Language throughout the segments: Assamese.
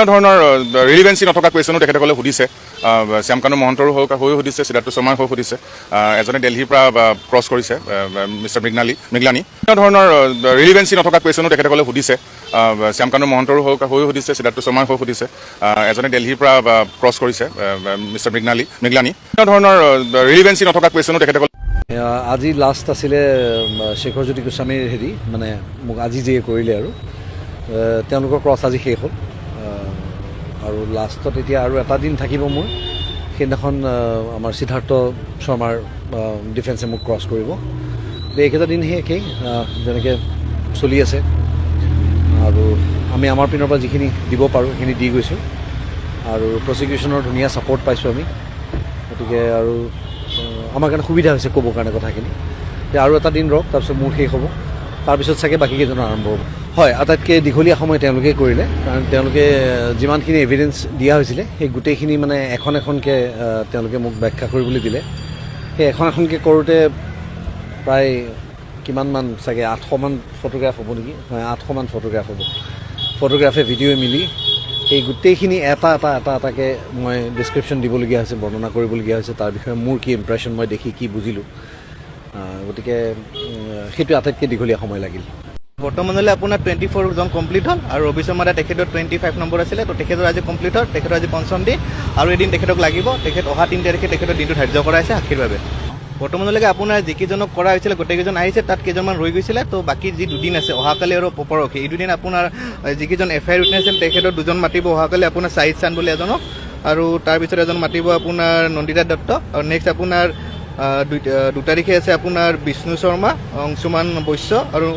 ধৰণৰ ৰিলিভেন্সি নথকা কুৱেশ্যনো তেখেতসকলে সুধিছে। শ্যামকানু মহন্তৰো হৈ সুধিছে, সিদ্ধাৰ্থ শৰ্মাই হৈ সুধিছে, এজনে দিল্লীৰ পৰা ক্ৰছ কৰিছে মিষ্টাৰ মৃগলানী। ধৰণৰ ৰিলিভেন্সি নথকা কুৱেশ্যনো তেখেতসকলে সুধিছে। শ্যামকানু মহন্তৰো হৈ সুধিছে, সিদ্ধাৰ্থ শৰ্মাই হৈ সুধিছে, এজনে দিল্লীৰ পৰা ক্ৰছ কৰিছে মিষ্টাৰ মৃগলানী। ধৰণৰ ৰিলিভেন্সি নথকা কুৱেশ্যনো তেখেতসকলে আজি লাষ্ট আছিলে শেখৰজ্যোতি গোস্বামীৰ মানে মোক আজি যিয়ে কৰিলে আৰু তেওঁলোকৰ ক্ৰছ আজি শেষ হ'ল আৰু লাষ্টত এতিয়া আৰু এটা দিন থাকিব মোৰ। সেইদিনাখন আমাৰ সিদ্ধাৰ্থ শৰ্মাৰ ডিফেন্সে মোক ক্ৰছ কৰিব। এইকেইটা দিন একেই যেনেকৈ চলি আছে আৰু আমি আমাৰ পিনৰ পৰা যিখিনি দিব পাৰোঁ সেইখিনি দি গৈছোঁ আৰু প্ৰচিকিউশ্যনৰ ধুনীয়া ছাপৰ্ট পাইছোঁ আমি। গতিকে আৰু আমাৰ কাৰণে সুবিধা হৈছে ক'বৰ কাৰণে কথাখিনি। আৰু এটা দিন ৰওক, তাৰপিছত মোৰ শেষ হ'ব, তাৰপিছত চাগে বাকীকেইজনৰ আৰম্ভ হ'ব। হয়, আটাইতকৈ দীঘলীয়া সময় তেওঁলোকে কৰিলে, কাৰণ তেওঁলোকে যিমানখিনি এভিডেঞ্চ দিয়া হৈছিলে সেই গোটেইখিনি মানে এখন এখনকৈ তেওঁলোকে মোক ব্যাখ্যা কৰিবলৈ দিলে। সেই এখন এখনকৈ কৰোঁতে প্ৰায় কিমানমান চাগে 800মান ফটোগ্ৰাফ হ'ব নেকি? হয়, 800মান ফটোগ্ৰাফ হ'ব। ফটোগ্ৰাফে ভিডিঅ'ই মিলি সেই গোটেইখিনি এটাকৈ মই ডিছক্ৰিপশ্যন দিবলগীয়া হৈছে, বৰ্ণনা কৰিবলগীয়া হৈছে তাৰ বিষয়ে মোৰ কি ইম্প্ৰেশ্যন, মই দেখি কি বুজিলোঁ। গতিকে সেইটো আটাইতকৈ দীঘলীয়া সময় লাগিল। বৰ্তমানলৈ আপোনাৰ 24 জন কমপ্লিট হ'ল আৰু ৰবি শৰ্মা তেখেতৰ 25 নম্বৰ আছিলে, তো তেখেতৰ আজি কমপ্লিট হ'ল। তেখেতৰ আজি পঞ্চম দিন আৰু এদিন তেখেতক লাগিব। তেখেত অহা 3 তাৰিখে তেখেতৰ দিনটো ধাৰ্য কৰা হৈছে সাক্ষীৰ বাবে। বৰ্তমানলৈকে আপোনাৰ যিকেইজনক কৰা হৈছিলে গোটেইকেইজন আহিছে, তাত কেইজনমান ৰৈ গৈছিলে। তো বাকী যি দুদিন আছে অহাকালি আৰু পৰহি, এই দুদিন আপোনাৰ যিকেইজন FIR উইটনেছ আছিল তেখেতৰ 2জন মাতিব অহাকালি, আপোনাৰ চাহিদ চান বুলি এজনক, আৰু তাৰপিছত এজন মাতিব আপোনাৰ নন্দিতা দত্ত, আৰু নেক্সট আপোনাৰ 2 তাৰিখে আছে আপোনাৰ বিষ্ণু শৰ্মা, অংশুমান বৈশ্য আৰু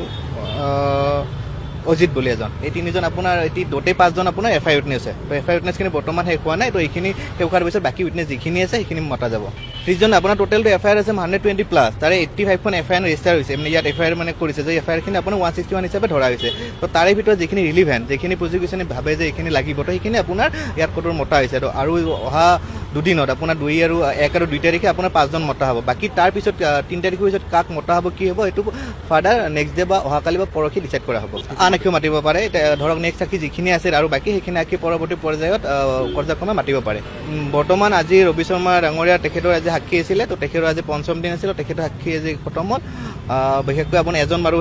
অজিত বুলি এজন। এই 3জন আপোনাৰ গোটেই 5জন আপোনাৰ FIR উইটনেছ আছে। তো FIR উইটনেছখিনি বৰ্তমান শেষ হোৱা নাই। তো এইখিনি শেষ হোৱাৰ পিছত বাকী উইটনেছ যিখিনি আছে সেইখিনি মতা যাব। 30জন আপোনাৰ টোটেলটো FIR আছে 120+, তাৰে 85খন FIR ৰেজিষ্টাৰ হৈছে, মানে ইয়াত FIR মানে কৰিছে যে FIRখিনি আপোনাৰ 161 হিচাপে ধৰা হৈছে। তো তাৰে ভিতৰত যিখিনি ৰিলিভেণ্ট, যিখিনি প্ৰজিকিউশ্যনে ভাবে যে এইখিনি লাগিব, তো সেইখিনি আপোনাৰ ইয়াত ক'তৰ মতা হৈছে। আৰু অহা দুদিনত আপোনাৰ 2 আৰু 1 আৰু 2 তাৰিখে আপোনাৰ 5জন মতা হ'ব। বাকী তাৰপিছত 3 তাৰিখৰ পিছত কাক মতা হ'ব, কি হ'ব, এইটো ফাৰ্ডাৰ নেক্সট ডে বা অহাকালি বা পৰহি ডিচাইড কৰা হ'ব। আন একেও মাতিব পাৰে, ধৰক নেক্সট সাক্ষী যিখিনি আছে আৰু বাকী সেইখিনি সাক্ষী পৰৱৰ্তী পৰ্যায়ক্ৰমে মাতিব পাৰে। বৰ্তমান আজি ৰবি শৰ্মা ডাঙৰীয়া তেখেতৰ আজি সাক্ষী আছিলে, তো তেখেতৰ আজি পঞ্চম দিন আছিল, তেখেতৰ সাক্ষী আজি খতম হ'ল। বিশেষকৈ আপোনাৰ এজন বাৰু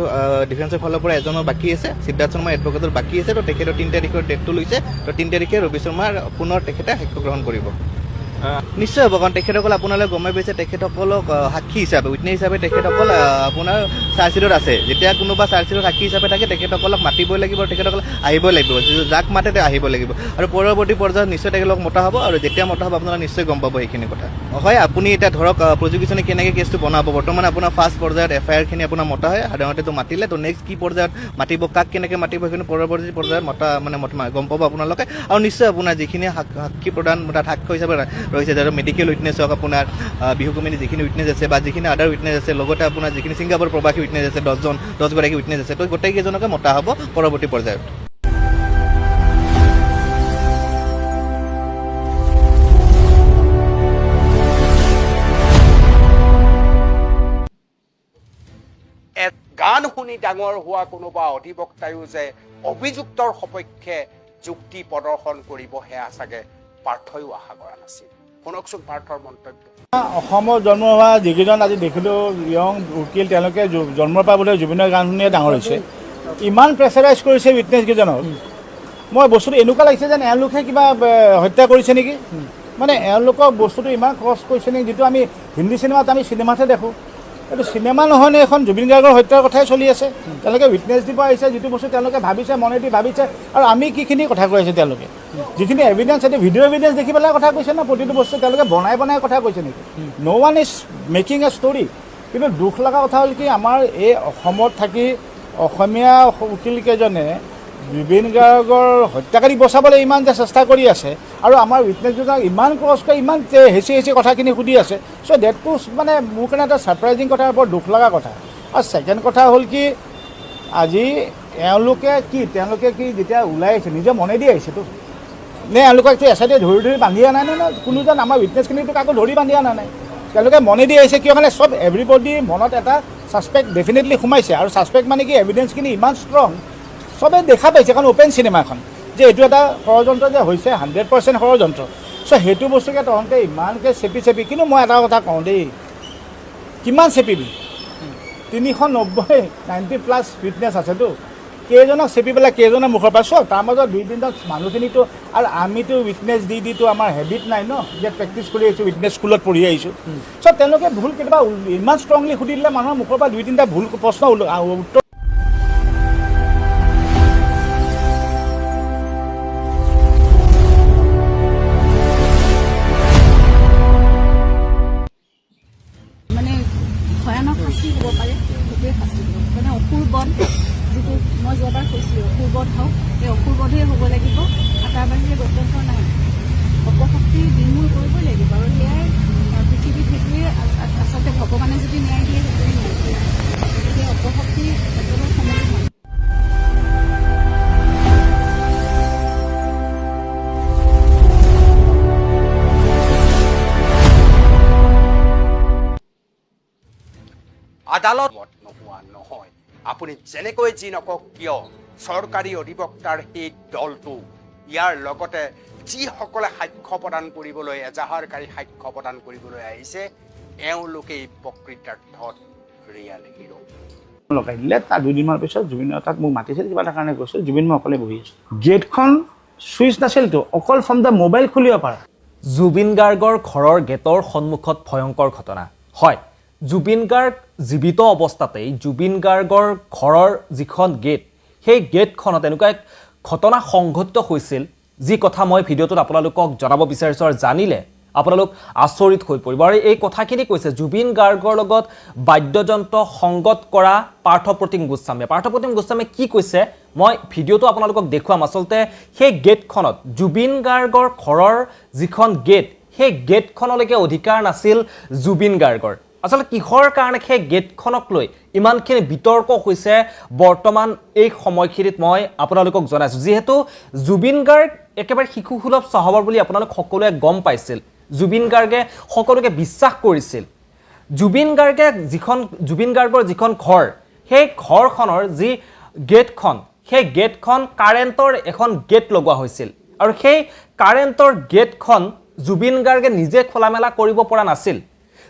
ডিফেন্সৰ ফালৰ পৰা এজনৰ বাকী আছে, সিদ্ধাৰ্থ শৰ্মা এডভকেটৰ বাকী আছে। তো তেখেতৰ 3 তাৰিখৰ ডেটটো লৈছে। তো 3 তাৰিখে ৰবি শৰ্মাৰ পুনৰ তেখেতে সাক্ষ্য গ্ৰহণ কৰিব। নিশ্চয় হ'ব, কাৰণ তেখেতসকল আপোনালোকে গমেই পাইছে, তেখেতসকলক সাক্ষী হিচাপে উইটনেছ হিচাপে তেখেতসকল আপোনাৰ চাৰ্জশ্বিটত আছে। যেতিয়া কোনোবা চাৰ্জশ্বিটত সাক্ষী হিচাপে থাকে তেখেতসকলক মাতিবই লাগিব আৰু তেখেতসকল আহিবই লাগিব, যাক মাতে তেওঁ আহিব লাগিব। আৰু পৰৱৰ্তী পৰ্যায়ত নিশ্চয় তেখেতলোকক মতা হ'ব, আৰু যেতিয়া মতা হ'ব আপোনালোকে নিশ্চয় গম পাব সেইখিনি কথা। হয়, আপুনি এতিয়া ধৰক প্ৰজিকিউশ্যনে কেনেকৈ কেছটো বনাব, বৰ্তমান আপোনাৰ ফাৰ্ষ্ট পৰ্যায়ত FIRখিনি আপোনাৰ মতা হয়, সাধাৰণতেতো মাতিলে। তো নেক্সট কি পৰ্যায়ত মাতিব, কাক কেনেকৈ মাতিব, সেইখিনি পৰৱৰ্তী পৰ্যায়ত গম পাব আপোনালোকে। আৰু নিশ্চয় আপোনাৰ যিখিনি সাক্ষী প্ৰদান তাত সাক্ষ্য হিচাপে ৰৈছে, যাতে মেডিকেল উইটনেছ হওক, আপোনাৰ বিহু কমিটি যিখিনি উইটনেছ আছে বা যিখিনি আদাৰ উইটনেছ আছে, লগতে আপোনাৰ যিখিনি ছিংগাপুৰ প্ৰবাসী উইটনেছ আছে 10গৰাকী উইটনেছ আছে, তো গোটেইকেইজনকে মতা হ'ব পৰৱৰ্তী পৰ্যায়ত। গান শুনি ডাঙৰ হোৱা কোনোবা অধিবক্তায়ো যে অভিযুক্তৰ সপক্ষে যুক্তি প্ৰদৰ্শন কৰিব, সেয়া চাগে পাৰ্থয়ো আশা কৰা নাছিল। শুনকচোন পাৰ্থৰ মন্তব্য। অসমত জন্ম হোৱা যিকেইজন আজি দেখিলোঁ য়ং উকিল, তেওঁলোকে জন্মৰ পৰা বোলে জুবিনৰ গান শুনিয়ে ডাঙৰ হৈছে। ইমান প্ৰেছাৰাইজ কৰিছে উইটনেছকেইজনক, মই বস্তুটো এনেকুৱা লাগিছে যেন এওঁলোকে কিবা হত্যা কৰিছে নেকি। মানে এওঁলোকক বস্তুটো ইমান ক্ৰছ কৰিছে নেকি, যিটো আমি হিন্দী চিনেমাত চিনেমাতহে দেখোঁ। এইটো চিনেমা নহয় নে এখন জুবিন গাৰ্গৰ হত্যাৰ কথাই চলি আছে তেওঁলোকে উইটনেছ দিব আহিছে যিটো বস্তু তেওঁলোকে ভাবিছে মনেদি ভাবিছে আৰু আমি কিখিনি কথা কৈ আছে তেওঁলোকে যিখিনি এভিডেঞ্চ সেইটো ভিডিঅ' এভিডেঞ্চ দেখি পেলাই কথা কৈছে না প্ৰতিটো বস্তু তেওঁলোকে বনাই কথা কৈছে নেকি no' one is making a story কিন্তু দুখ লগা কথা হ'ল কি আমাৰ এই অসমত থাকি অসমীয়া উকিলকেইজনে জুবিন গাৰ্গৰ হত্যাকাৰীক বচাবলৈ ইমান যে চেষ্টা কৰি আছে আৰু আমাৰ উইটনেছকেইজনক ইমান ক্ৰছ কৰি ইমান হেঁচি কথাখিনি সুধি আছে চ' ডেটটো মানে মোৰ কাৰণে এটা ছাৰপ্ৰাইজিং কথা বৰ দুখ লগা কথা আৰু ছেকেণ্ড কথা হ'ল কি আজি তেওঁলোকে কি যেতিয়া ওলাই আহিছে নিজে মনেদি আহিছেতো নে এওঁলোককতো এচাইডে ধৰি বান্ধি অনা নাই ন কোনোজন আমাৰ উইটনেছখিনিতো কাকো ধৰি বান্ধি অনা নাই তেওঁলোকে মনেদি আহিছে কিয় কাৰণে চব এভৰিবডি মনত এটা ছাছপেক্ট ডেফিনেটলি সোমাইছে আৰু ছাছপেক্ট মানে কি এভিডেঞ্চখিনি ইমান ষ্ট্ৰং চবেই দেখা পাইছে কাৰণ অ'পেন চিনেমাখন যে এইটো এটা ষড়যন্ত্ৰ যে হৈছে 100% ষড়যন্ত্ৰ চ' সেইটো বস্তুকে তহঁতে ইমানকৈ চেপি কিন্তু মই এটা কথা কওঁ দেই কিমান চেপিবি 390+ উইটনেছ আছেতো কেইজনক চেপি পেলাই কেইজনৰ মুখৰ পৰা চব তাৰ মাজত 2-3জন মানুহখিনিতো আৰু আমিতো উইটনেছ দিটো আমাৰ হেবিট নাই ন যে প্ৰেক্টিছ কৰি আহিছোঁ উইটনেছ স্কুলত পঢ়ি আহিছোঁ চব তেওঁলোকে ভুল কেতিয়াবা ইমান ষ্ট্ৰংলি সুধি দিলে মানুহৰ মুখৰ পৰা 2-3টা ভুল প্ৰশ্ন উত্তৰ ভয়ানক শাস্তি হ'ব পাৰে সেইটোৱে শাস্তি হ'ব মানে অসুৰবধ যিটো মই যোৱাবাৰ কৈছিলোঁ অসুৰবধ হওক এই অসুৰবধেই হ'ব লাগিব আৰু তাৰ বাহিৰে গত্যন্তৰ নাই অপশক্তি নিৰ্মূল কৰিবই লাগিব আৰু সেয়াই পৃথিৱীত সেইটোৱে আচলতে ভগৱানে যদি ন্যায় দিয়ে সেইটোৱে ন্যায় গতিকে অপশক্তি একেবাৰে সমাধান হয় আদালত নোহোৱা নহয় আপুনি যেনেকৈ যি নকওক কিয় চৰকাৰী অধিবক্তাৰ সেই দলটো ইয়াৰ লগতে যিসকলে সাক্ষ্য প্ৰদান কৰিবলৈ এজাহাৰকাৰী সাক্ষ্য প্ৰদান কৰিবলৈ আহিছে এওঁলোকে এই প্ৰকৃতাৰ্থত ৰিয়েল হিৰো লগাই দিলে তাৰ 2 দিনৰ পিছত জুবিনৰ তাত মোক মাতিছিল কিবা এটা কাৰণে কৈছিল জুবিন মই অকলে বহি আছোঁ গেটখন চুইচ নাছিলতো অকল ফ্ৰম দ্য মোবাইল খুলিব পাৰা জুবিন গাৰ্গৰ ঘৰৰ গেটৰ সন্মুখত ভয়ংকৰ ঘটনা হয় জুবিন গাৰ্গ জীৱিত অৱস্থাতেই জুবিন গাৰ্গৰ ঘৰৰ যিখন গেট সেই গেটখনত এনেকুৱা এক ঘটনা সংঘটিত হৈছিল যি কথা মই ভিডিঅ'টোত আপোনালোকক জনাব বিচাৰিছোঁ আৰু জানিলে আপোনালোক আচৰিত হৈ পৰিব আৰু এই কথাখিনি কৈছে জুবিন গাৰ্গৰ লগত বাদ্যযন্ত্ৰ সংগত কৰা পাৰ্থপ্ৰতিম গোস্বামীয়ে কি কৈছে মই ভিডিঅ'টো আপোনালোকক দেখুৱাম আচলতে সেই গেটখনত জুবিন গাৰ্গৰ ঘৰৰ যিখন গেট সেই গেটখনলৈকে অধিকাৰ নাছিল জুবিন গাৰ্গৰ আসলে কিহৰ কাৰণে সেই গেটখনক লৈ ইমানখিনি বিতৰ্ক হৈছে বৰ্তমান এই সময়খিনিত মই আপোনালোকক জনাইছোঁ যেহেতু জুবিন গাৰ্গ একেবাৰে শিশুসুলভ স্বভাৱৰ বুলি আপোনালোক সকলোৱে গম পাইছিল জুবিন গাৰ্গে সকলোকে বিশ্বাস কৰিছিল জুবিন গাৰ্গৰ যিখন ঘৰ সেই ঘৰখনৰ যি গেটখন সেই গেটখন কাৰেণ্টৰ এখন গেট লগোৱা হৈছিল আৰু সেই কাৰেণ্টৰ গেটখন জুবিন গাৰ্গে নিজে খোলা মেলা কৰিব পৰা নাছিল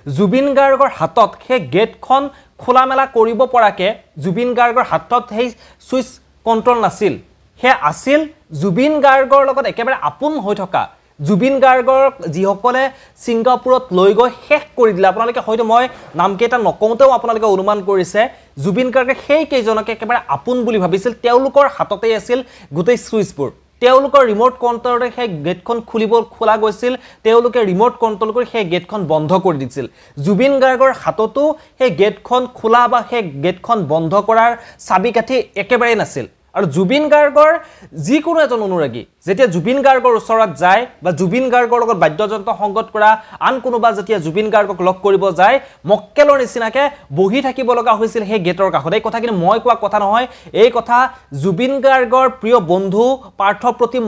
জুবিন গাৰ্গৰ হাতত সেই গেটখন খোলা মেলা কৰিব পৰাকে জুবিন গাৰ্গৰ হাতত সেই সুইচ কন্ট্ৰোল নাছিল হে আছিল জুবিন গাৰ্গৰ লগত একেবাৰে আপোন হৈ থকা জুবিন গাৰ্গৰ যিসকলে সিংগাপুৰত লৈ গৈ শেষ কৰি দিলে আপোনালোকে হয়তো মই নামকেইটা নকওঁতেও আপোনালোকে অনুমান কৰিছে জুবিন গাৰ্গে সেই কেইজনকে একেবাৰে আপোন বুলি ভাবিছিল তেওঁলোকৰ হাততেই আছিল গোটেই সুইচবোৰ তেওঁলোকৰ ৰিমোট কন্ট্ৰোলৰে সেই গেটখন খোলা গৈছিল তেওঁলোকে ৰিমোট কন্ট্ৰোল কৰি সেই গেটখন বন্ধ কৰি দিছিল জুবিন গাৰ্গৰ হাততো সেই গেটখন খোলা বা সেই গেটখন বন্ধ কৰাৰ চাবিকাঠি একেবাৰে নাছিল আৰু জুবিন গাৰ্গৰ যিকোনো এজন অনুৰাগী যেতিয়া জুবিন গাৰ্গৰ ওচৰত যায় বা জুবিন গাৰ্গৰ লগত বাদ্যযন্ত্ৰ সংগত কৰা আন কোনোবা যেতিয়া জুবিন গাৰ্গক লগ কৰিব যায় মক্কেলৰ নিচিনাকে বহি থাকিব লগা হৈছিল সেই গেটৰ কাষত এই কথা কিন্তু মই কোৱা কথা নহয় এই কথা জুবিন গাৰ্গৰ প্ৰিয় বন্ধু পাৰ্থপ্ৰতিম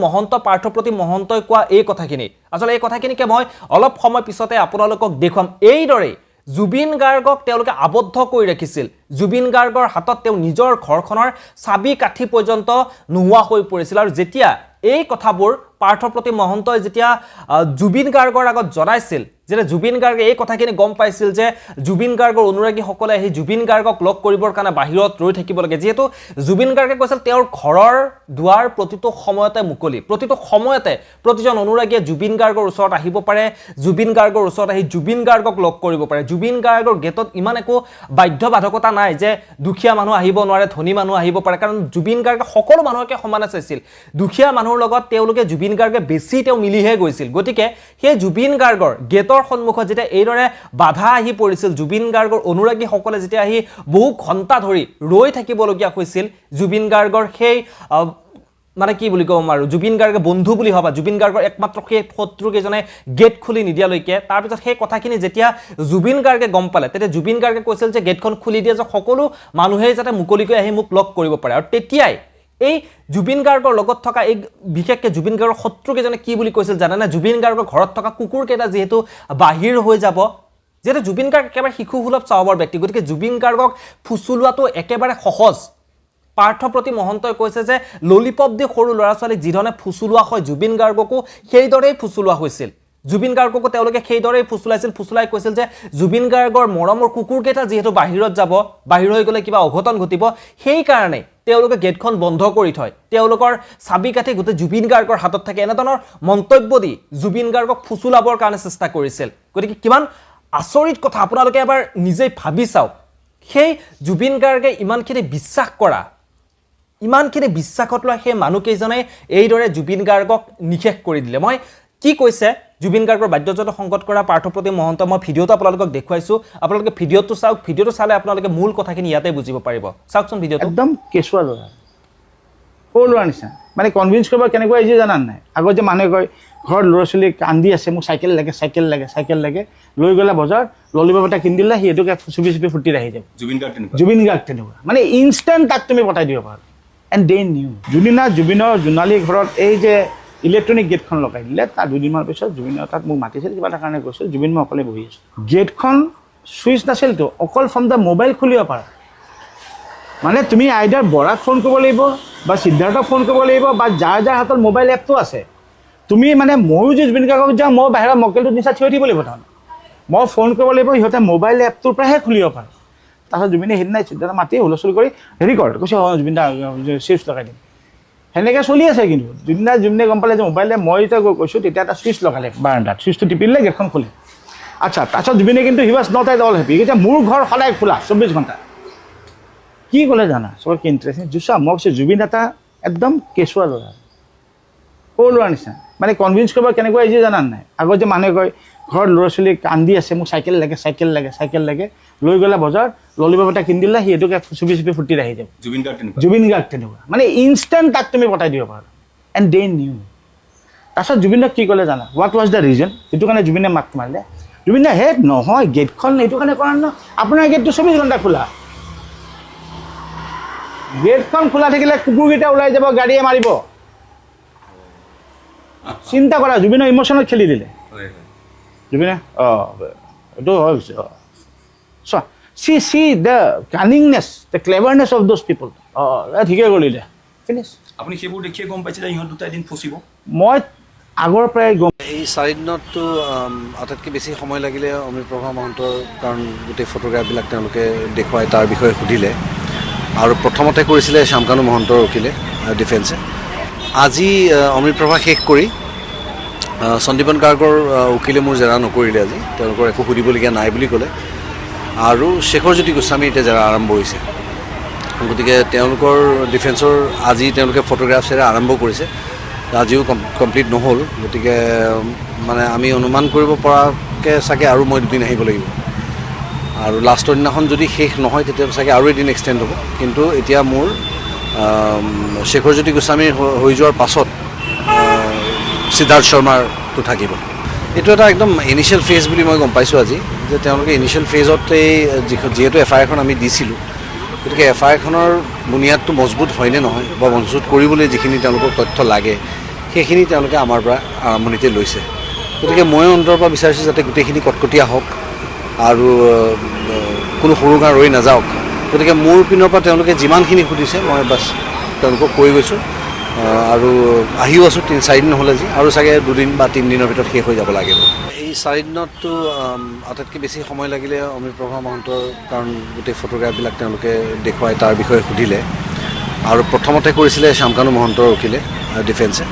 মহন্তই কোৱা এই কথাখিনি আসলে এই কথাখিনিকে মই অলপ সময় পিছতে আপোনালোকক দেখুৱাম এইদৰে জুবিন গাৰ্গক তেওঁলোকে আবদ্ধ কৰি ৰাখিছিল জুবিন গাৰ্গৰ হাতত তেওঁ নিজৰ ঘৰখনৰ চাবি কাঠি পৰ্যন্ত নোহোৱা হৈ পৰিছিল আৰু যেতিয়া এই কথাবোৰ পাৰ্থপ্ৰতিম মহন্তই যেতিয়া জুবিন গাৰ্গৰ আগত জনাইছিল যেতিয়া জুবিন গাৰ্গে এই কথাখিনি গম পাইছিল যে জুবিন গাৰ্গৰ অনুৰাগীসকলে আহি জুবিন গাৰ্গক লগ কৰিবৰ কাৰণে বাহিৰত ৰৈ থাকিব লাগে, যিহেতু জুবিন গাৰ্গে কৈছিল তেওঁৰ ঘৰৰ দুৱাৰ প্ৰতিটো সময়তে মুকলি, প্ৰতিটো সময়তে প্ৰতিজন অনুৰাগীয়ে জুবিন গাৰ্গৰ ওচৰত আহিব পাৰে, জুবিন গাৰ্গৰ ওচৰত আহি জুবিন গাৰ্গক লগ কৰিব পাৰে। জুবিন গাৰ্গৰ গেটত ইমান একো বাধ্যবাধকতা নাই যে দুখীয়া মানুহ আহিব নোৱাৰে, ধনী মানুহ আহিব পাৰে, কাৰণ জুবিন গাৰ্গে সকলো মানুহকে সমানে চাইছিল। দুখীয়া মানুহৰ লগত তেওঁলোকে জুবিন গাৰ্গে বেছি মিলিহে গৈছিল। গতিকে সেই জুবিন গাৰ্গৰ গেটৰ সন্মুখত যেতিয়া এইদৰে বাধা আহি পৰিছিল, জুবিন গাৰ্গৰ অনুৰাগীসকলে যেতিয়া আহি বহু ঘণ্টা ধৰি ৰৈ থাকিবলগীয়া হৈছিল, জুবিন গাৰ্গৰ সেই মানে কি বুলি ক'ম আৰু জুবিন গাৰ্গে বন্ধু বুলি ভাবা জুবিন গাৰ্গৰ একমাত্ৰ সেই শত্ৰুকেইজনে গেট খুলি নিদিয়ালৈকে, তাৰপিছত সেই কথাখিনি যেতিয়া জুবিন গাৰ্গে গম পালে, তেতিয়া জুবিন গাৰ্গে কৈছিল যে গেটখন খুলি দিয়ে যে সকলো মানুহেই যাতে মুকলিকৈ আহি মোক লগ কৰিব পাৰে। আৰু তেতিয়াই এই জুবিন গাৰ্গৰ লগত থকা এই বিশেষকৈ জুবিন গাৰ্গৰ শত্ৰুকেইজনে কি বুলি কৈছিল জানেনে? জুবিন গাৰ্গৰ ঘৰত থকা কুকুৰকেইটা যিহেতু বাহিৰ হৈ যাব, যিহেতু জুবিন গাৰ্গ একেবাৰে শিশুসুলভ স্বভাৱৰ ব্যক্তি, গতিকে জুবিন গাৰ্গক ফুচুলোৱাটো একেবাৰে সহজ। পাৰ্থপ্ৰতিম মহন্তই কৈছে যে ললিপপ দি সৰু ল'ৰা ছোৱালীক যিধৰণে ফুচুলোৱা হয়, জুবিন গাৰ্গকো সেইদৰেই ফুচুলোৱা হৈছিল। জুবিন গাৰ্গকো তেওঁলোকে সেইদৰেই ফুচুলাইছিল। ফুচুলাই কৈছিল যে জুবিন গাৰ্গৰ মৰমৰ কুকুৰকেইটা যিহেতু বাহিৰত যাব, বাহিৰ হৈ গ'লে কিবা অঘটন ঘটিব, সেইকাৰণে তেওঁলোকে গেটখন বন্ধ কৰি থয়, তেওঁলোকৰ চাবি কাঠি গোটেই জুবিন গাৰ্গৰ হাতত থাকে, এনেধৰণৰ মন্তব্য দি জুবিন গাৰ্গক ফুচুলাবৰ কাৰণে চেষ্টা কৰিছিল। গতিকে কিমান আচৰিত কথা, আপোনালোকে এবাৰ নিজেই ভাবি চাওক। সেই জুবিন গাৰ্গে ইমানখিনি বিশ্বাস কৰা, ইমানখিনি বিশ্বাসত লোৱা সেই মানুহকেইজনে এইদৰে জুবিন গাৰ্গক নিশেষ কৰি দিলে। মই কি কৈছে জুবিন গাৰ্গৰ বাদ্যযন্ত্ৰ সংগত কৰা পাৰ্থপ্ৰতিম মহন্ত, মই ভিডিঅ'টো আপোনালোকক দেখুৱাইছোঁ, আপোনালোকে ভিডিঅ'টো চাওক, ভিডিঅ'টো চালে আপোনালোকে মূল কথাখিনি ইয়াতে বুজিব পাৰিব। চাওকচোন ভিডিঅ'টো। একদম কেঁচুৱা ল'ৰা, সৰু ল'ৰা নিচিনা, মানে কনভিন্স কৰিব কেনেকুৱা আহিছে জানা নাই? আগত যে মানুহে কয় ঘৰত ল'ৰা ছোৱালী কান্দি আছে, মোক চাইকেল লাগে, চাইকেল লাগে, চাইকেল লাগে, লৈ গ'লে বজাৰ ললিপপ এটা কিনি দিলে, সিহঁতকে চুপি চুপি ফুটি আহি যাব। জুবিন গাৰ্গ তেনেকুৱা, মানে ইনষ্টেণ্ট তাক তুমি পঠাই দিব পাৰা। And they new. যোনদিনা জুবিনৰ জোনালীৰ ঘৰত এই যে ইলেক্ট্ৰনিক গেটখন লগাই দিলে, তাৰ দুদিনমানৰ পিছত জুবিনৰ তাত মোক মাতিছিল, কিবা এটা কাৰণে গৈছিল, জুবিন মই অকলে বহি আছোঁ। গেটখন চুইচ নাছিলতো, অকল ফ্ৰম দ্য মোবাইল খুলিব পাৰা। মানে তুমি আইদাৰ বৰাক ফোন কৰিব লাগিব, বা সিদ্ধাৰ্থক ফোন কৰিব লাগিব, বা যাৰ যাৰ হাতত মোবাইল এপটো আছে, তুমি মানে ময়ো যে জুবিন গাৰ্গক যাওঁ, মই বাহিৰত মকেলটোত নিচা থিয় দিব লাগিব, তাৰমানে মই ফোন কৰিব লাগিব, সিহঁতে মোবাইল এপটোৰ পৰাহে খুলিব পাৰে। তাৰপিছত জুবিনে সেইদিনাই সিদ্ধাৰ্থ মাতি হুলস্থুল কৰি হেৰি কৰ, কৈছে অঁ জুবিন দা চুইচ লগাই দিম। সেনেকৈ চলি আছে। কিন্তু যোনদিনা জুবিনে গম পালে যে মোবাইলে, মই যেতিয়া কৈছোঁ তেতিয়া এটা চুইচ লগালে বাৰাণ্ডাত, চুইচটো টিপি দিলে, গেটখন খুলে। আচ্ছা, তাৰপিছত জুবিনে কিন্তু he was not at all happy, কৈছে মোৰ ঘৰ সদায় খোলা 24 ঘণ্টা। কি ক'লে জানা? চবৰ কি ইণ্টাৰেষ্টিং জুচা, মই কৈছোঁ জুবিন এটা একদম কেঁচুৱা ল'ৰা, সৰু ল'ৰা নিচিনা, মানে কনভিন্স কৰিব কেনেকুৱা আহিছে জানা নাই? আগত যে মানুহে কয় ঘৰত ল'ৰা ছোৱালী কান্দি আছে, মোক চাইকেল লাগে, চাইকেল লাগে, চাইকেল লাগে, লৈ গ'লে বজাৰ ললিপপ এটা কিনি দিলে, সিহঁতকে চুপি চুপি ফুটি আহি যাব। জুবিন গাৰ্গ তেনেকুৱা, মানে ইনষ্টেণ্ট তাক তুমি পঠাই দিব পাৰা। And they knew. তাৰপিছত জুবিনক কি ক'লে জানা? What was the reason? সেইটো কাৰণে জুবিনে মাত মাৰিলে। জুবিনে হে নহয়, গেটখন এইটো কাৰণে কৰা ন, আপোনাৰ গেটটো 24 ঘণ্টা খোলা। গেটখন খোলা থাকিলে কুকুৰকেইটা ওলাই যাব, গাড়ীয়ে মাৰিব। চিন্তা কৰা, জুবিনৰ ইমোশ্যনত খেলি দিলে জুবিনে। এইটো হৈ গৈছে। চোৱা, see the cunningness, the cleverness of those people. ঠিকে কৰিলে, ফিনিছ। আপুনি সেইবোৰ দেখিয়ে গম পাইছিলে ইহঁত দুটা এদিন ফচিব? মই আগৰ পৰাই গম। এই 4 দিনততো আটাইতকৈ বেছি সময় লাগিলে অমৃতপ্ৰভা মহন্তৰ, কাৰণ গোটেই ফটোগ্ৰাফবিলাক তেওঁলোকে দেখুৱাই তাৰ বিষয়ে সুধিলে, আৰু প্ৰথমতে কৰিছিলে শ্যামকানু মহন্তৰ উকিলে ডিফেন্সে। আজি অমৃতপ্ৰভা শেষ কৰি সন্দীপন গাৰ্গৰ উকিলে মোৰ জেৰা নকৰিলে আজি, তেওঁলোকৰ একো সুধিবলগীয়া নাই বুলি ক'লে। আৰু শেখৰজ্যোতি গোস্বামী এতিয়া জেৰা আৰম্ভ হৈছে, গতিকে তেওঁলোকৰ ডিফেন্সৰ আজি তেওঁলোকে ফটোগ্ৰাফছেৰে আৰম্ভ কৰিছে, আজিও কমপ্লিট নহ'ল। গতিকে মানে আমি অনুমান কৰিব পৰাকৈ চাগে আৰু মই 2 দিন আহিব লাগিব, আৰু লাষ্টৰ দিনাখন যদি শেষ নহয় তেতিয়া চাগে আৰু এদিন এক্সটেণ্ড হ'ব। কিন্তু এতিয়া মোৰ শেখৰজ্যোতি গোস্বামীৰ হৈ যোৱাৰ পাছত সিদ্ধাৰ্থ শৰ্মাৰটো থাকিব। এইটো এটা একদম ইনিচিয়েল ফেজ বুলি মই গম পাইছোঁ আজি, যে তেওঁলোকে ইনিচিয়েল ফেজতেই যিহেতু FIR-খন আমি দিছিলোঁ, গতিকে FIR-খনৰ বুনিয়াদটো মজবুত হয়নে নহয়, বা মজবুত কৰিবলৈ যিখিনি তেওঁলোকক তথ্য লাগে সেইখিনি তেওঁলোকে আমাৰ পৰা আৰম্ভণিতে লৈছে। গতিকে মই অন্তৰৰ পৰা বিচাৰিছোঁ যাতে গোটেইখিনি কটকটীয়া হওক আৰু কোনো সৰু গাঁ ৰৈ নাযাওক। গতিকে মোৰ পিনৰ পৰা তেওঁলোকে যিমানখিনি সুধিছে মই বাছ তেওঁলোকক কৈ গৈছোঁ, আৰু আহিও আছোঁ। 3-4 দিন হ'ল আজি, আৰু চাগে 2 দিন বা 3 দিনৰ ভিতৰত শেষ হৈ যাব লাগিব। এই চাৰিদিনততো আটাইতকৈ বেছি সময় লাগিলে অমৃতপ্ৰভা মহন্তৰ, কাৰণ গোটেই ফটোগ্ৰাফবিলাক তেওঁলোকে দেখুৱাই তাৰ বিষয়ে সুধিলে আৰু প্ৰথমতে কৰিছিলে শ্যামকানু মহন্তৰ উকিলে ডিফেন্সে।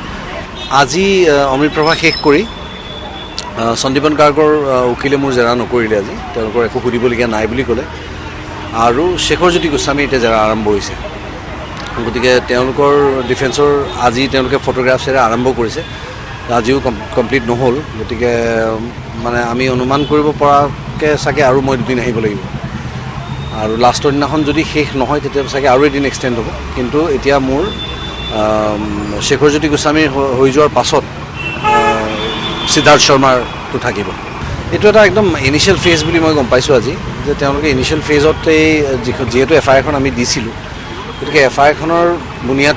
আজি অমৃতপ্ৰভা শেষ কৰি সন্দীপন গাৰ্গৰ উকিলে মোৰ জেৰা নকৰিলে আজি, তেওঁলোকৰ একো সুধিবলগীয়া নাই বুলি ক'লে। আৰু শেখৰজ্যোতি গোস্বামী এতিয়া জেৰা আৰম্ভ হৈছে, গতিকে তেওঁলোকৰ ডিফেন্সৰ আজি তেওঁলোকে ফটোগ্ৰাফছেৰে আৰম্ভ কৰিছে, আজিও কমপ্লিট নহ'ল। গতিকে মানে আমি অনুমান কৰিব পৰাকৈ চাগে আৰু মই 2 দিন আহিব লাগিব, আৰু লাষ্টৰ দিনাখন যদি শেষ নহয় তেতিয়া চাগে আৰু এদিন এক্সটেণ্ড হ'ব। কিন্তু এতিয়া মোৰ শেখৰজ্যোতি গোস্বামীৰ হৈ যোৱাৰ পাছত সিদ্ধাৰ্থ শৰ্মাৰটো থাকিব। এইটো এটা একদম ইনিচিয়েল ফেজ বুলি মই গম পাইছোঁ আজি, যে তেওঁলোকে ইনিচিয়েল ফেজতেই যিহেতু FIR এখন আমি দিছিলোঁ, গতিকে FIR খনৰ বুনিয়াদ